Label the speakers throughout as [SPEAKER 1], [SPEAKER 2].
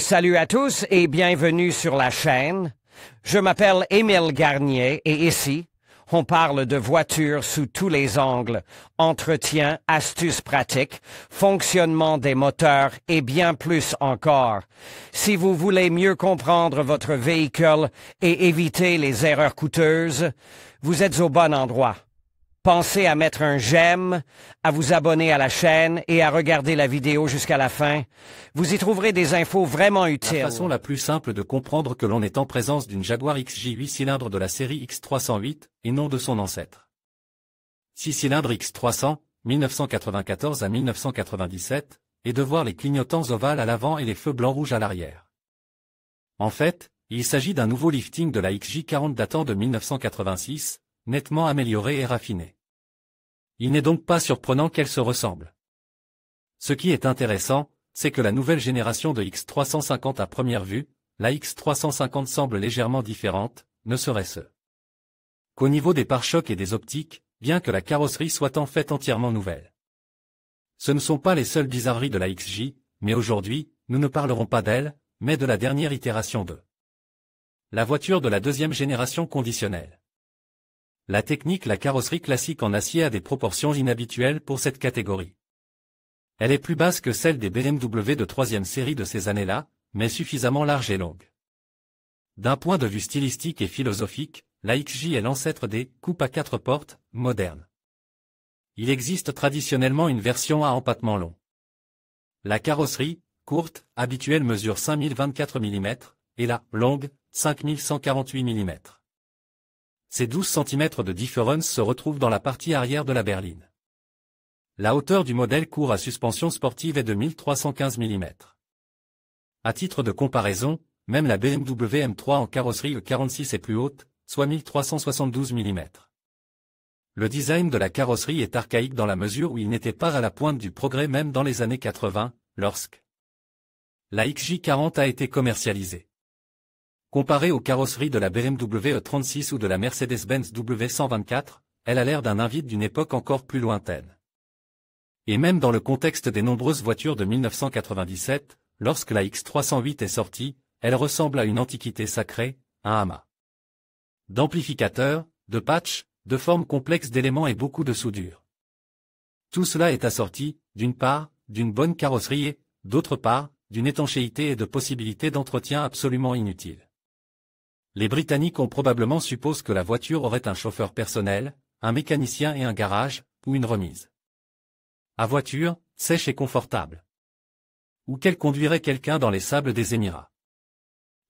[SPEAKER 1] Salut à tous et bienvenue sur la chaîne. Je m'appelle Émile Garnier et ici, on parle de voitures sous tous les angles, entretien, astuces pratiques, fonctionnement des moteurs et bien plus encore. Si vous voulez mieux comprendre votre véhicule et éviter les erreurs coûteuses, vous êtes au bon endroit. Pensez à mettre un j'aime, à vous abonner à la chaîne et à regarder la vidéo jusqu'à la fin. Vous y trouverez des infos vraiment utiles.
[SPEAKER 2] La façon la plus simple de comprendre que l'on est en présence d'une Jaguar XJ 8 cylindres de la série X308 et non de son ancêtre. 6 cylindres X300, 1994 à 1997, et de voir les clignotants ovales à l'avant et les feux blanc-rouge à l'arrière. En fait, il s'agit d'un nouveau lifting de la XJ40 datant de 1986, nettement amélioré et raffiné. Il n'est donc pas surprenant qu'elle se ressemble. Ce qui est intéressant, c'est que la nouvelle génération de X350 à première vue, la X350 semble légèrement différente, ne serait-ce qu'au niveau des pare-chocs et des optiques, bien que la carrosserie soit en fait entièrement nouvelle. Ce ne sont pas les seules bizarreries de la XJ, mais aujourd'hui, nous ne parlerons pas d'elle, mais de la dernière itération de la voiture de la deuxième génération conditionnelle. La carrosserie classique en acier a des proportions inhabituelles pour cette catégorie. Elle est plus basse que celle des BMW de troisième série de ces années-là, mais suffisamment large et longue. D'un point de vue stylistique et philosophique, la XJ est l'ancêtre des coupes à 4 portes modernes. Il existe traditionnellement une version à empattement long. La carrosserie, courte, habituelle mesure 5024 mm, et la longue, 5148 mm. Ces 12 cm de différence se retrouvent dans la partie arrière de la berline. La hauteur du modèle court à suspension sportive est de 1315 mm. À titre de comparaison, même la BMW M3 en carrosserie E46 est plus haute, soit 1372 mm. Le design de la carrosserie est archaïque dans la mesure où il n'était pas à la pointe du progrès même dans les années 80, lorsque la XJ40 a été commercialisée. Comparée aux carrosseries de la BMW E36 ou de la Mercedes-Benz W124, elle a l'air d'un invite d'une époque encore plus lointaine. Et même dans le contexte des nombreuses voitures de 1997, lorsque la X308 est sortie, elle ressemble à une antiquité sacrée, un amas d'amplificateurs, de patchs, de formes complexes d'éléments et beaucoup de soudure. Tout cela est assorti, d'une part, d'une bonne carrosserie et, d'autre part, d'une étanchéité et de possibilités d'entretien absolument inutiles. Les Britanniques ont probablement supposé que la voiture aurait un chauffeur personnel, un mécanicien et un garage, ou une remise à voiture, sèche et confortable. Ou qu'elle conduirait quelqu'un dans les sables des Émirats.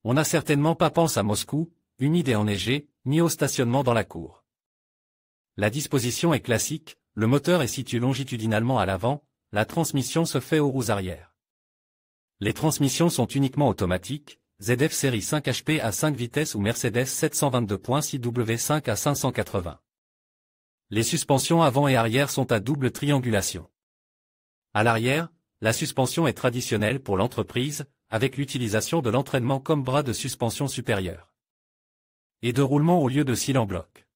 [SPEAKER 2] On n'a certainement pas pensé à Moscou, humide et enneigé, ni au stationnement dans la cour. La disposition est classique, le moteur est situé longitudinalement à l'avant, la transmission se fait aux roues arrière. Les transmissions sont uniquement automatiques, ZF série 5 HP à 5 vitesses ou Mercedes 722.6 W5 à 580. Les suspensions avant et arrière sont à double triangulation. À l'arrière, la suspension est traditionnelle pour l'entreprise, avec l'utilisation de l'entraînement comme bras de suspension supérieur et de roulement au lieu de cils en bloc.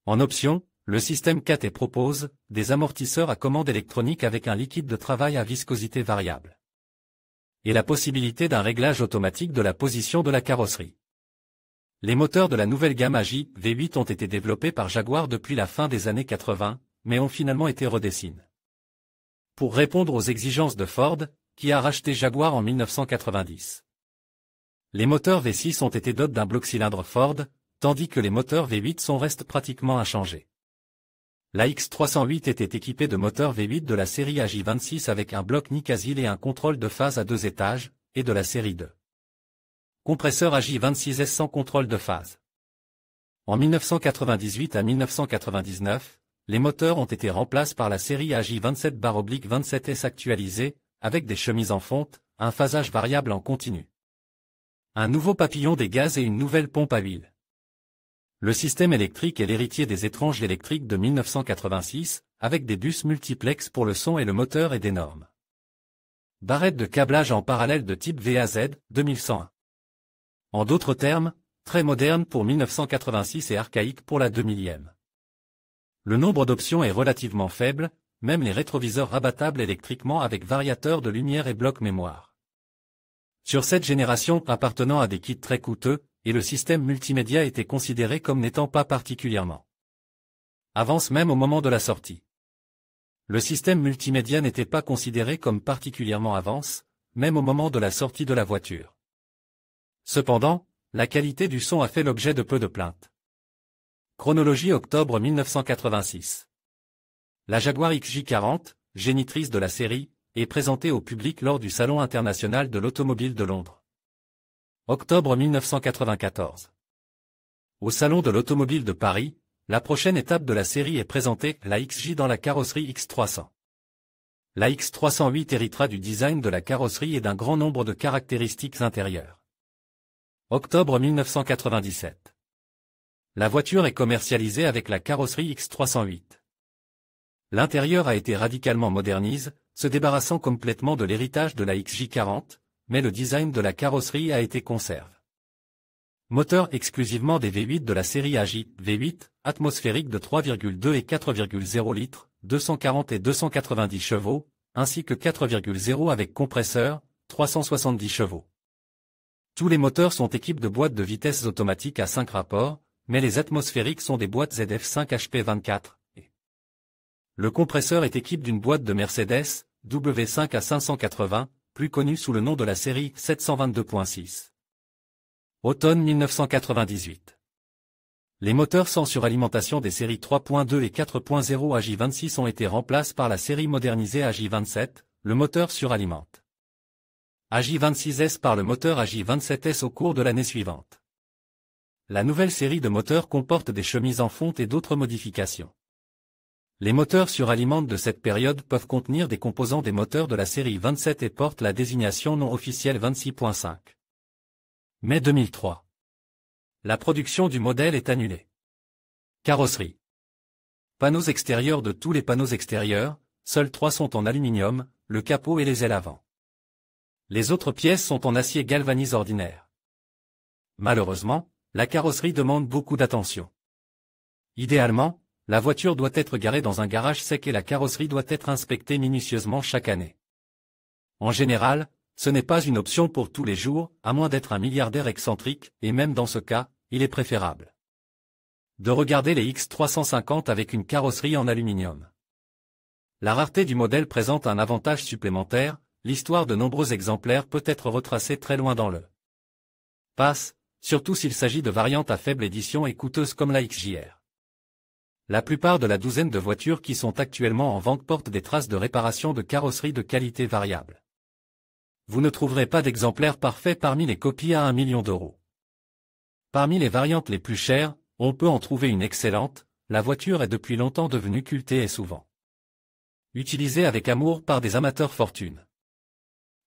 [SPEAKER 2] En option, le système 4 propose des amortisseurs à commande électronique avec un liquide de travail à viscosité variable et la possibilité d'un réglage automatique de la position de la carrosserie. Les moteurs de la nouvelle gamme AJ V8 ont été développés par Jaguar depuis la fin des années 80, mais ont finalement été redessinés pour répondre aux exigences de Ford, qui a racheté Jaguar en 1990. Les moteurs V6 ont été dotés d'un bloc cylindre Ford, tandis que les moteurs V8 restent pratiquement inchangés. La X308 était équipée de moteurs V8 de la série AJ26 avec un bloc Nikasil et un contrôle de phase à 2 étages, et de la série 2. Compresseur AJ26S sans contrôle de phase. En 1998 à 1999, les moteurs ont été remplacés par la série AJ27/27S actualisée, avec des chemises en fonte, un phasage variable en continu, un nouveau papillon des gaz et une nouvelle pompe à huile. Le système électrique est l'héritier des étranges électriques de 1986, avec des bus multiplex pour le son et le moteur et des normes barrettes de câblage en parallèle de type VAZ 2101. En d'autres termes, très moderne pour 1986 et archaïque pour la 2000e. Le nombre d'options est relativement faible, même les rétroviseurs rabattables électriquement avec variateur de lumière et bloc mémoire. Sur cette génération appartenant à des kits très coûteux, et le système multimédia était considéré comme n'étant pas particulièrement avance même au moment de la sortie. Le système multimédia n'était pas considéré comme particulièrement avance, même au moment de la sortie de la voiture. Cependant, la qualité du son a fait l'objet de peu de plaintes. Chronologie octobre 1986. La Jaguar XJ40, génitrice de la série, est présentée au public lors du Salon international de l'automobile de Londres. Octobre 1994. Au Salon de l'automobile de Paris, la prochaine étape de la série est présentée, la XJ dans la carrosserie X300. La X308 héritera du design de la carrosserie et d'un grand nombre de caractéristiques intérieures. Octobre 1997. La voiture est commercialisée avec la carrosserie X308. L'intérieur a été radicalement modernisé, se débarrassant complètement de l'héritage de la XJ40, mais le design de la carrosserie a été conservé. Moteur exclusivement des V8 de la série AJ, V8, atmosphérique de 3,2 et 4,0 litres, 240 et 290 chevaux, ainsi que 4,0 avec compresseur, 370 chevaux. Tous les moteurs sont équipés de boîtes de vitesses automatiques à 5 rapports, mais les atmosphériques sont des boîtes ZF5 HP24. Le compresseur est équipé d'une boîte de Mercedes, W5 A580, plus connue sous le nom de la série 722.6. Automne 1998. Les moteurs sans suralimentation des séries 3.2 et 4.0 AJ26 ont été remplacés par la série modernisée AJ27, le moteur suralimente. AJ26S par le moteur AJ27S au cours de l'année suivante. La nouvelle série de moteurs comporte des chemises en fonte et d'autres modifications. Les moteurs suralimentés de cette période peuvent contenir des composants des moteurs de la série 27 et portent la désignation non officielle 26.5. Mai 2003. La production du modèle est annulée. Carrosserie. Panneaux extérieurs. De tous les panneaux extérieurs, seuls 3 sont en aluminium, le capot et les ailes avant. Les autres pièces sont en acier galvanisé ordinaire. Malheureusement, la carrosserie demande beaucoup d'attention. Idéalement, la voiture doit être garée dans un garage sec et la carrosserie doit être inspectée minutieusement chaque année. En général, ce n'est pas une option pour tous les jours, à moins d'être un milliardaire excentrique, et même dans ce cas, il est préférable de regarder les X350 avec une carrosserie en aluminium. La rareté du modèle présente un avantage supplémentaire, l'histoire de nombreux exemplaires peut être retracée très loin dans le passé, surtout s'il s'agit de variantes à faible édition et coûteuses comme la XJR. La plupart de la douzaine de voitures qui sont actuellement en vente portent des traces de réparation de carrosserie de qualité variable. Vous ne trouverez pas d'exemplaires parfaits parmi les copies à 1 million d'euros. Parmi les variantes les plus chères, on peut en trouver une excellente, la voiture est depuis longtemps devenue cultée et souvent utilisée avec amour par des amateurs fortune.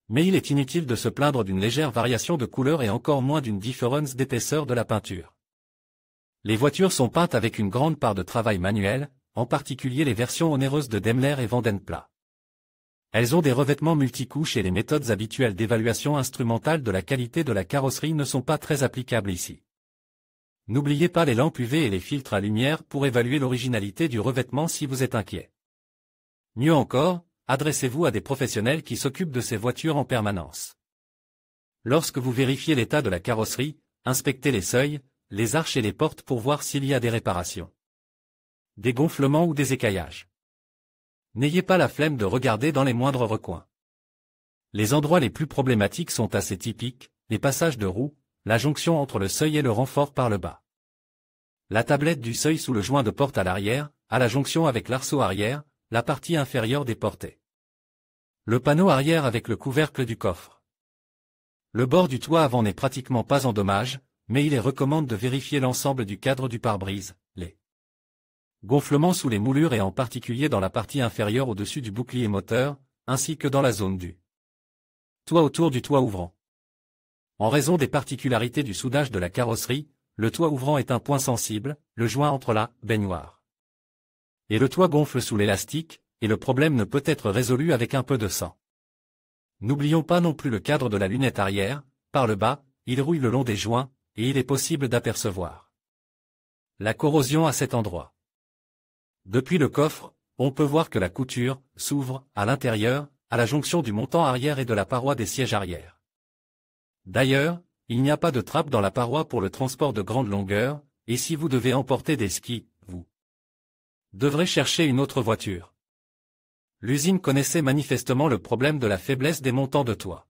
[SPEAKER 2] Mais il est inutile de se plaindre d'une légère variation de couleur et encore moins d'une différence d'épaisseur de la peinture. Les voitures sont peintes avec une grande part de travail manuel, en particulier les versions onéreuses de Daimler et Vandenpla. Elles ont des revêtements multicouches et les méthodes habituelles d'évaluation instrumentale de la qualité de la carrosserie ne sont pas très applicables ici. N'oubliez pas les lampes UV et les filtres à lumière pour évaluer l'originalité du revêtement si vous êtes inquiet. Mieux encore, adressez-vous à des professionnels qui s'occupent de ces voitures en permanence. Lorsque vous vérifiez l'état de la carrosserie, inspectez les seuils, les arches et les portes pour voir s'il y a des réparations, des gonflements ou des écaillages. N'ayez pas la flemme de regarder dans les moindres recoins. Les endroits les plus problématiques sont assez typiques, les passages de roues, la jonction entre le seuil et le renfort par le bas. La tablette du seuil sous le joint de porte à l'arrière, à la jonction avec l'arceau arrière, la partie inférieure des portées. Le panneau arrière avec le couvercle du coffre. Le bord du toit avant n'est pratiquement pas en dommages, mais il est recommandé de vérifier l'ensemble du cadre du pare-brise, les gonflements sous les moulures et en particulier dans la partie inférieure au-dessus du bouclier moteur, ainsi que dans la zone du toit autour du toit ouvrant. En raison des particularités du soudage de la carrosserie, le toit ouvrant est un point sensible, le joint entre la baignoire et le toit gonfle sous l'élastique, et le problème ne peut être résolu avec un peu de sang. N'oublions pas non plus le cadre de la lunette arrière, par le bas, il rouille le long des joints, et il est possible d'apercevoir la corrosion à cet endroit. Depuis le coffre, on peut voir que la couture s'ouvre, à l'intérieur, à la jonction du montant arrière et de la paroi des sièges arrière. D'ailleurs, il n'y a pas de trappe dans la paroi pour le transport de grande longueur, et si vous devez emporter des skis, vous devrez chercher une autre voiture. L'usine connaissait manifestement le problème de la faiblesse des montants de toit.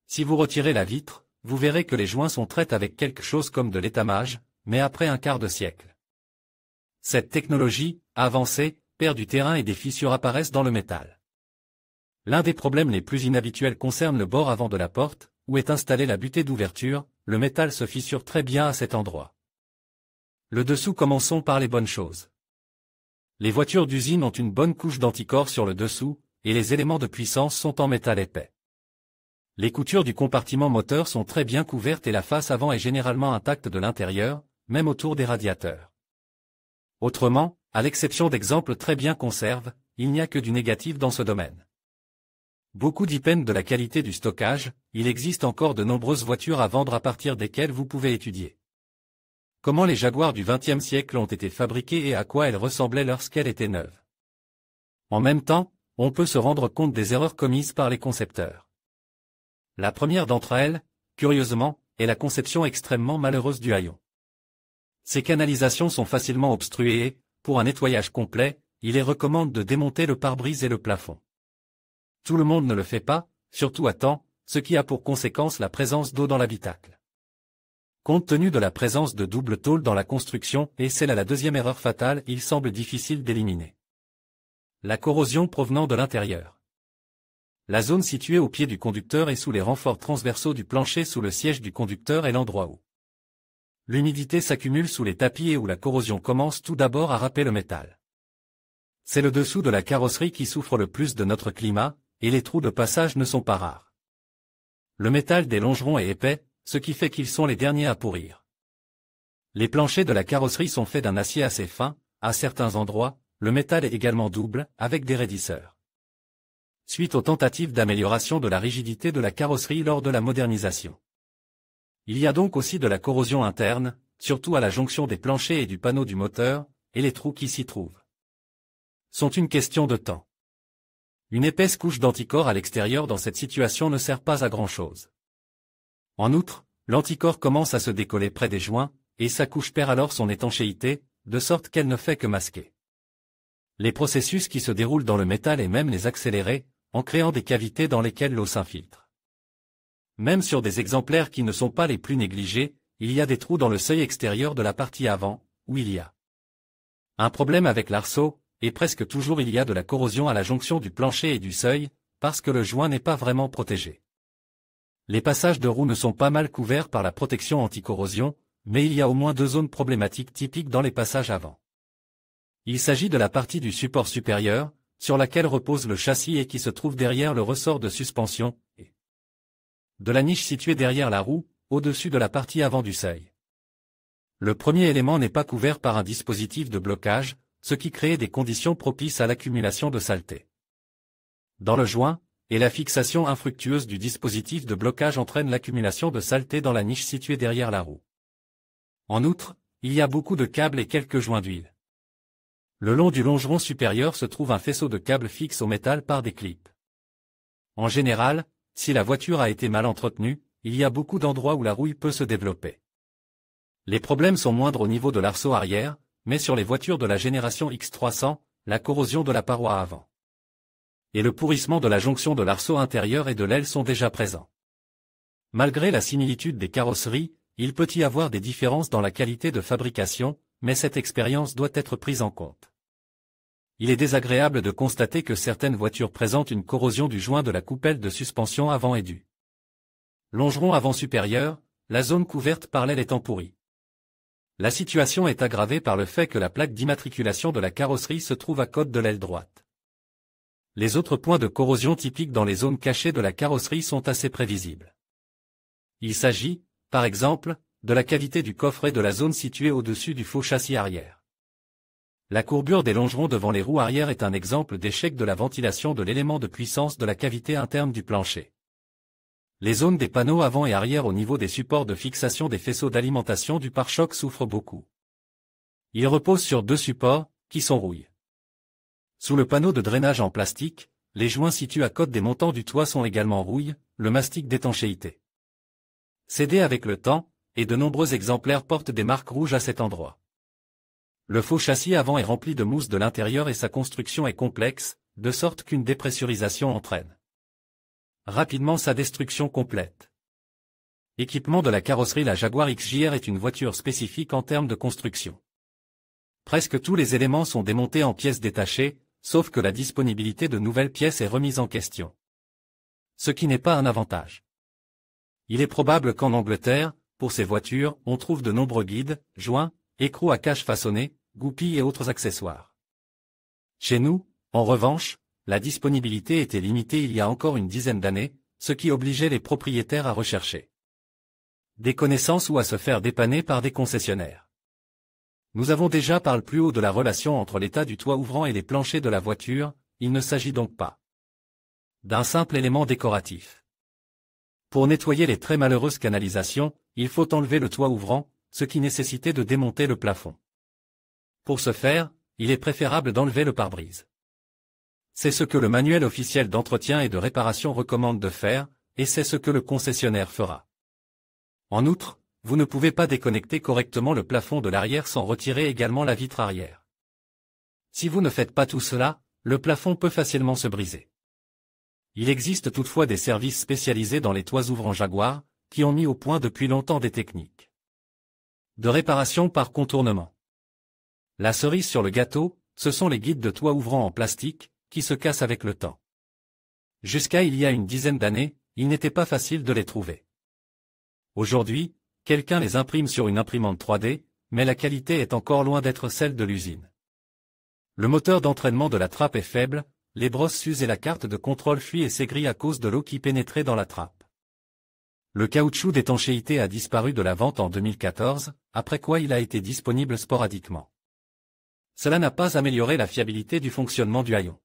[SPEAKER 2] Si vous retirez la vitre, vous verrez que les joints sont traités avec quelque chose comme de l'étamage, mais après un quart de siècle. Cette technologie, avancée, perd du terrain et des fissures apparaissent dans le métal. L'un des problèmes les plus inhabituels concerne le bord avant de la porte, où est installée la butée d'ouverture. Le métal se fissure très bien à cet endroit. Le dessous, commençons par les bonnes choses. Les voitures d'usine ont une bonne couche d'anticorps sur le dessous, et les éléments de puissance sont en métal épais. Les coutures du compartiment moteur sont très bien couvertes et la face avant est généralement intacte de l'intérieur, même autour des radiateurs. Autrement, à l'exception d'exemples très bien conservés, il n'y a que du négatif dans ce domaine. Beaucoup dépendent de la qualité du stockage. Il existe encore de nombreuses voitures à vendre à partir desquelles vous pouvez étudier comment les Jaguars du XXe siècle ont été fabriquées et à quoi elles ressemblaient lorsqu'elles étaient neuves. En même temps, on peut se rendre compte des erreurs commises par les concepteurs. La première d'entre elles, curieusement, est la conception extrêmement malheureuse du haillon. Ces canalisations sont facilement obstruées et, pour un nettoyage complet, il est recommandé de démonter le pare-brise et le plafond. Tout le monde ne le fait pas, surtout à temps, ce qui a pour conséquence la présence d'eau dans l'habitacle. Compte tenu de la présence de double tôle dans la construction, et c'est là la deuxième erreur fatale, il semble difficile d'éliminer la corrosion provenant de l'intérieur. La zone située au pied du conducteur et sous les renforts transversaux du plancher sous le siège du conducteur est l'endroit où l'humidité s'accumule sous les tapis et où la corrosion commence tout d'abord à râper le métal. C'est le dessous de la carrosserie qui souffre le plus de notre climat, et les trous de passage ne sont pas rares. Le métal des longerons est épais, ce qui fait qu'ils sont les derniers à pourrir. Les planchers de la carrosserie sont faits d'un acier assez fin, à certains endroits, le métal est également double, avec des raidisseurs. Suite aux tentatives d'amélioration de la rigidité de la carrosserie lors de la modernisation. Il y a donc aussi de la corrosion interne, surtout à la jonction des planchers et du panneau du moteur, et les trous qui s'y trouvent sont une question de temps. Une épaisse couche d'anticorps à l'extérieur dans cette situation ne sert pas à grand-chose. En outre, l'anticorps commence à se décoller près des joints, et sa couche perd alors son étanchéité, de sorte qu'elle ne fait que masquer les processus qui se déroulent dans le métal et même les accélérer, en créant des cavités dans lesquelles l'eau s'infiltre. Même sur des exemplaires qui ne sont pas les plus négligés, il y a des trous dans le seuil extérieur de la partie avant, où il y a un problème avec l'arceau, et presque toujours il y a de la corrosion à la jonction du plancher et du seuil, parce que le joint n'est pas vraiment protégé. Les passages de roues ne sont pas mal couverts par la protection anti-corrosion, mais il y a au moins deux zones problématiques typiques dans les passages avant. Il s'agit de la partie du support supérieur, sur laquelle repose le châssis et qui se trouve derrière le ressort de suspension, et de la niche située derrière la roue, au-dessus de la partie avant du seuil. Le premier élément n'est pas couvert par un dispositif de blocage, ce qui crée des conditions propices à l'accumulation de saleté dans le joint, et la fixation infructueuse du dispositif de blocage entraîne l'accumulation de saleté dans la niche située derrière la roue. En outre, il y a beaucoup de câbles et quelques joints d'huile. Le long du longeron supérieur se trouve un faisceau de câbles fixes au métal par des clips. En général, si la voiture a été mal entretenue, il y a beaucoup d'endroits où la rouille peut se développer. Les problèmes sont moindres au niveau de l'arceau arrière, mais sur les voitures de la génération X300, la corrosion de la paroi avant et le pourrissement de la jonction de l'arceau intérieur et de l'aile sont déjà présents. Malgré la similitude des carrosseries, il peut y avoir des différences dans la qualité de fabrication, mais cette expérience doit être prise en compte. Il est désagréable de constater que certaines voitures présentent une corrosion du joint de la coupelle de suspension avant et du longeron avant supérieur, la zone couverte par l'aile étant pourrie. La situation est aggravée par le fait que la plaque d'immatriculation de la carrosserie se trouve à côté de l'aile droite. Les autres points de corrosion typiques dans les zones cachées de la carrosserie sont assez prévisibles. Il s'agit, par exemple, de la cavité du coffre et de la zone située au-dessus du faux châssis arrière. La courbure des longerons devant les roues arrière est un exemple d'échec de la ventilation de l'élément de puissance de la cavité interne du plancher. Les zones des panneaux avant et arrière au niveau des supports de fixation des faisceaux d'alimentation du pare-choc souffrent beaucoup. Ils reposent sur deux supports, qui sont rouillés. Sous le panneau de drainage en plastique, les joints situés à côté des montants du toit sont également rouillés, le mastic d'étanchéité cédé avec le temps, et de nombreux exemplaires portent des marques rouges à cet endroit. Le faux châssis avant est rempli de mousse de l'intérieur et sa construction est complexe, de sorte qu'une dépressurisation entraîne rapidement sa destruction complète. Équipement de la carrosserie. La Jaguar XJR est une voiture spécifique en termes de construction. Presque tous les éléments sont démontés en pièces détachées, sauf que la disponibilité de nouvelles pièces est remise en question. Ce qui n'est pas un avantage. Il est probable qu'en Angleterre, pour ces voitures, on trouve de nombreux guides, joints, écrous à cache façonnés, goupilles et autres accessoires. Chez nous, en revanche, la disponibilité était limitée il y a encore une dizaine d'années, ce qui obligeait les propriétaires à rechercher des connaissances ou à se faire dépanner par des concessionnaires. Nous avons déjà parlé plus haut de la relation entre l'état du toit ouvrant et les planchers de la voiture, il ne s'agit donc pas d'un simple élément décoratif. Pour nettoyer les très malheureuses canalisations, il faut enlever le toit ouvrant, ce qui nécessitait de démonter le plafond. Pour ce faire, il est préférable d'enlever le pare-brise. C'est ce que le manuel officiel d'entretien et de réparation recommande de faire, et c'est ce que le concessionnaire fera. En outre, vous ne pouvez pas déconnecter correctement le plafond de l'arrière sans retirer également la vitre arrière. Si vous ne faites pas tout cela, le plafond peut facilement se briser. Il existe toutefois des services spécialisés dans les toits ouvrants Jaguar, qui ont mis au point depuis longtemps des techniques de réparation par contournement. La cerise sur le gâteau, ce sont les guides de toit ouvrant en plastique, qui se cassent avec le temps. Jusqu'à il y a une dizaine d'années, il n'était pas facile de les trouver. Aujourd'hui, quelqu'un les imprime sur une imprimante 3D, mais la qualité est encore loin d'être celle de l'usine. Le moteur d'entraînement de la trappe est faible, les brosses s'usent et la carte de contrôle fuit et s'aigrit à cause de l'eau qui pénétrait dans la trappe. Le caoutchouc d'étanchéité a disparu de la vente en 2014, après quoi il a été disponible sporadiquement. Cela n'a pas amélioré la fiabilité du fonctionnement du haillon.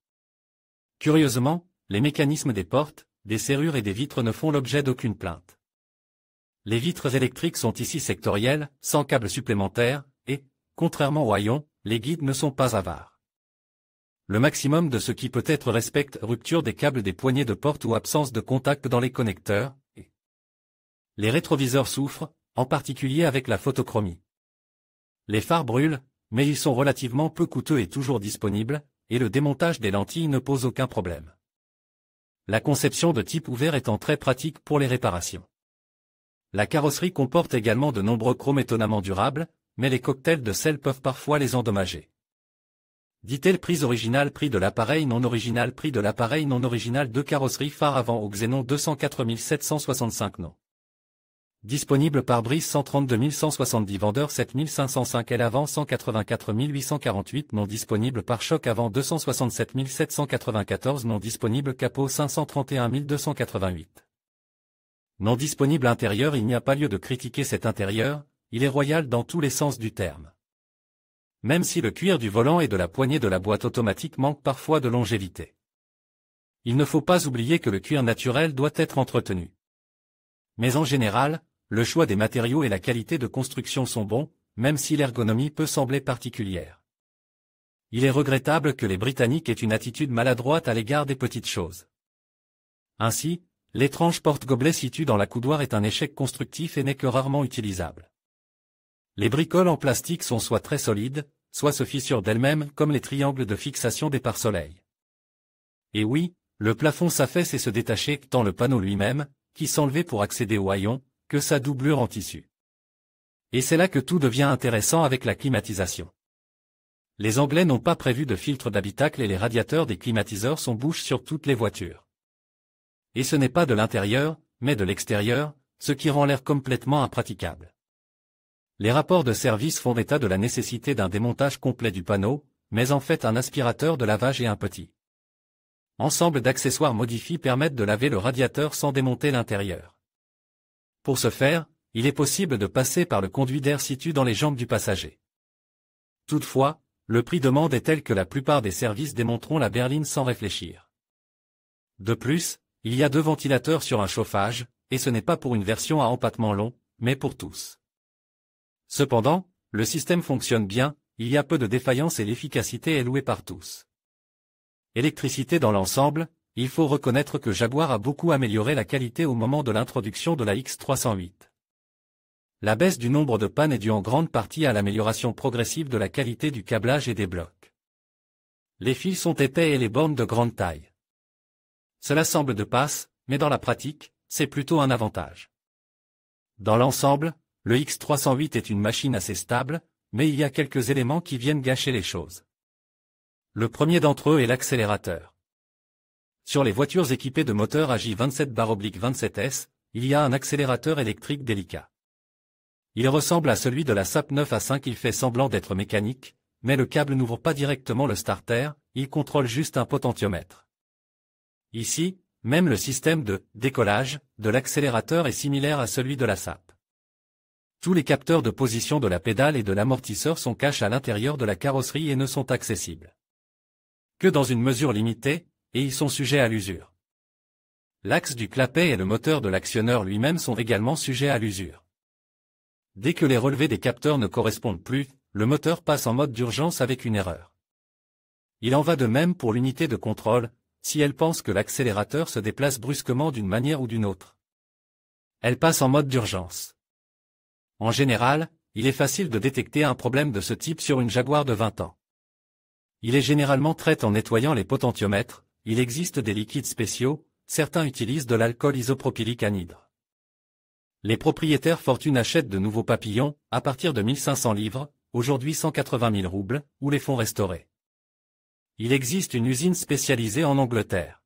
[SPEAKER 2] Curieusement, les mécanismes des portes, des serrures et des vitres ne font l'objet d'aucune plainte. Les vitres électriques sont ici sectorielles, sans câble supplémentaire, et, contrairement au haillon, les guides ne sont pas avares. Le maximum de ce qui peut être respecte rupture des câbles des poignées de porte ou absence de contact dans les connecteurs, et les rétroviseurs souffrent, en particulier avec la photochromie. Les phares brûlent, mais ils sont relativement peu coûteux et toujours disponibles, et le démontage des lentilles ne pose aucun problème. La conception de type ouvert étant très pratique pour les réparations. La carrosserie comporte également de nombreux chromes étonnamment durables, mais les cocktails de sel peuvent parfois les endommager. Dit-elle prise originale prix de l'appareil non original prix de l'appareil non original de carrosserie phare avant au Xénon 204 765 non. Disponible par Brice 132 170 vendeur 7505 L avant 184 848 non disponible par Choc avant 267 794 non disponible capot 531 288. Non disponible intérieur. Il n'y a pas lieu de critiquer cet intérieur, il est royal dans tous les sens du terme. Même si le cuir du volant et de la poignée de la boîte automatique manque parfois de longévité. Il ne faut pas oublier que le cuir naturel doit être entretenu. Mais en général, le choix des matériaux et la qualité de construction sont bons, même si l'ergonomie peut sembler particulière. Il est regrettable que les Britanniques aient une attitude maladroite à l'égard des petites choses. Ainsi, l'étrange porte-gobelet situé dans la coudoir est un échec constructif et n'est que rarement utilisable. Les bricoles en plastique sont soit très solides, soit se fissurent d'elles-mêmes comme les triangles de fixation des pare-soleils. Et oui, le plafond s'affaisse et se détachait tant le panneau lui-même, qui s'enlevait pour accéder au haillon, que sa doublure en tissu. Et c'est là que tout devient intéressant avec la climatisation. Les Anglais n'ont pas prévu de filtre d'habitacle et les radiateurs des climatiseurs sont bouches sur toutes les voitures. Et ce n'est pas de l'intérieur, mais de l'extérieur, ce qui rend l'air complètement impraticable. Les rapports de service font état de la nécessité d'un démontage complet du panneau, mais en fait un aspirateur de lavage et un petit ensemble d'accessoires modifiés permettent de laver le radiateur sans démonter l'intérieur. Pour ce faire, il est possible de passer par le conduit d'air situé dans les jambes du passager. Toutefois, le prix demande est tel que la plupart des services démonteront la berline sans réfléchir. De plus, il y a 2 ventilateurs sur un chauffage, et ce n'est pas pour une version à empattement long, mais pour tous. Cependant, le système fonctionne bien, il y a peu de défaillances et l'efficacité est louée par tous. Électricité dans l'ensemble, il faut reconnaître que Jaguar a beaucoup amélioré la qualité au moment de l'introduction de la X308. La baisse du nombre de pannes est due en grande partie à l'amélioration progressive de la qualité du câblage et des blocs. Les fils sont épais et les bornes de grande taille. Cela semble de passe, mais dans la pratique, c'est plutôt un avantage. Dans l'ensemble, le X308 est une machine assez stable, mais il y a quelques éléments qui viennent gâcher les choses. Le premier d'entre eux est l'accélérateur. Sur les voitures équipées de moteurs AJ27/27S, il y a un accélérateur électrique délicat. Il ressemble à celui de la SAP 9A5, il fait semblant d'être mécanique, mais le câble n'ouvre pas directement le starter, il contrôle juste un potentiomètre. Ici, même le système de décollage de l'accélérateur est similaire à celui de la SAP. Tous les capteurs de position de la pédale et de l'amortisseur sont cachés à l'intérieur de la carrosserie et ne sont accessibles que dans une mesure limitée, et ils sont sujets à l'usure. L'axe du clapet et le moteur de l'actionneur lui-même sont également sujets à l'usure. Dès que les relevés des capteurs ne correspondent plus, le moteur passe en mode d'urgence avec une erreur. Il en va de même pour l'unité de contrôle, si elle pense que l'accélérateur se déplace brusquement d'une manière ou d'une autre. Elle passe en mode d'urgence. En général, il est facile de détecter un problème de ce type sur une Jaguar de 20 ans. Il est généralement traité en nettoyant les potentiomètres, il existe des liquides spéciaux, certains utilisent de l'alcool isopropylique anhydre. Les propriétaires Fortune achètent de nouveaux papillons, à partir de 1500 livres, aujourd'hui 180 000 roubles, ou les font restaurer. Il existe une usine spécialisée en Angleterre.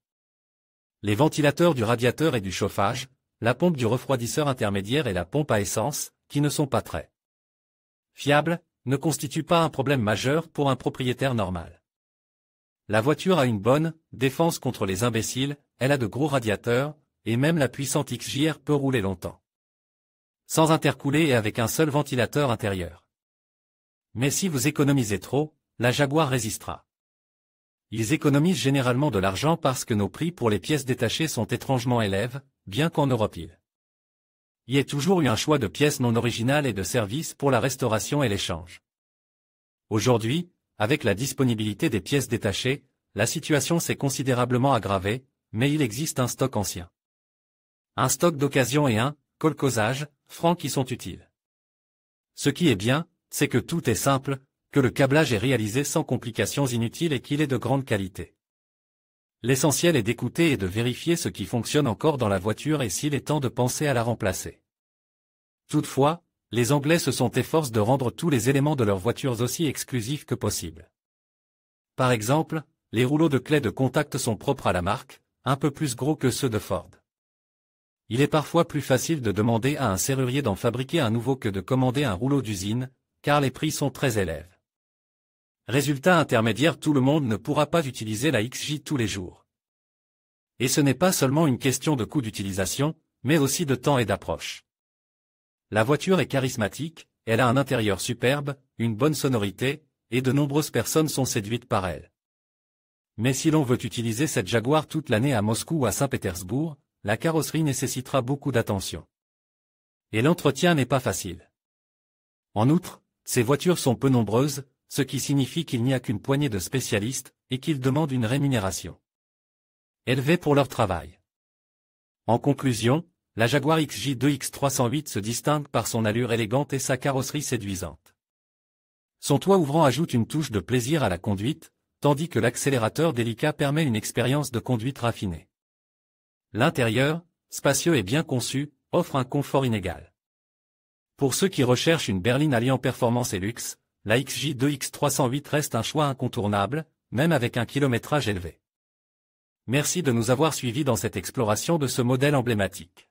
[SPEAKER 2] Les ventilateurs du radiateur et du chauffage, la pompe du refroidisseur intermédiaire et la pompe à essence, qui ne sont pas très fiables, ne constituent pas un problème majeur pour un propriétaire normal. La voiture a une bonne défense contre les imbéciles, elle a de gros radiateurs, et même la puissante XJR peut rouler longtemps. Sans intercooler et avec un seul ventilateur intérieur. Mais si vous économisez trop, la Jaguar résistera. Ils économisent généralement de l'argent parce que nos prix pour les pièces détachées sont étrangement élevés, bien qu'en Europe il y ait toujours eu un choix de pièces non originales et de services pour la restauration et l'échange. Aujourd'hui, avec la disponibilité des pièces détachées, la situation s'est considérablement aggravée, mais il existe un stock ancien. Un stock d'occasion et un colcausage franc qui sont utiles. Ce qui est bien, c'est que tout est simple, que le câblage est réalisé sans complications inutiles et qu'il est de grande qualité. L'essentiel est d'écouter et de vérifier ce qui fonctionne encore dans la voiture et s'il est temps de penser à la remplacer. Toutefois, les Anglais se sont efforcés de rendre tous les éléments de leurs voitures aussi exclusifs que possible. Par exemple, les rouleaux de clés de contact sont propres à la marque, un peu plus gros que ceux de Ford. Il est parfois plus facile de demander à un serrurier d'en fabriquer un nouveau que de commander un rouleau d'usine, car les prix sont très élevés. Résultat intermédiaire, tout le monde ne pourra pas utiliser la XJ tous les jours. Et ce n'est pas seulement une question de coût d'utilisation, mais aussi de temps et d'approche. La voiture est charismatique, elle a un intérieur superbe, une bonne sonorité, et de nombreuses personnes sont séduites par elle. Mais si l'on veut utiliser cette Jaguar toute l'année à Moscou ou à Saint-Pétersbourg, la carrosserie nécessitera beaucoup d'attention. Et l'entretien n'est pas facile. En outre, ces voitures sont peu nombreuses, ce qui signifie qu'il n'y a qu'une poignée de spécialistes, et qu'ils demandent une rémunération élevée pour leur travail. En conclusion, la Jaguar XJ2 X308 se distingue par son allure élégante et sa carrosserie séduisante. Son toit ouvrant ajoute une touche de plaisir à la conduite, tandis que l'accélérateur délicat permet une expérience de conduite raffinée. L'intérieur, spacieux et bien conçu, offre un confort inégal. Pour ceux qui recherchent une berline alliant performance et luxe, la XJ2 X308 reste un choix incontournable, même avec un kilométrage élevé. Merci de nous avoir suivis dans cette exploration de ce modèle emblématique.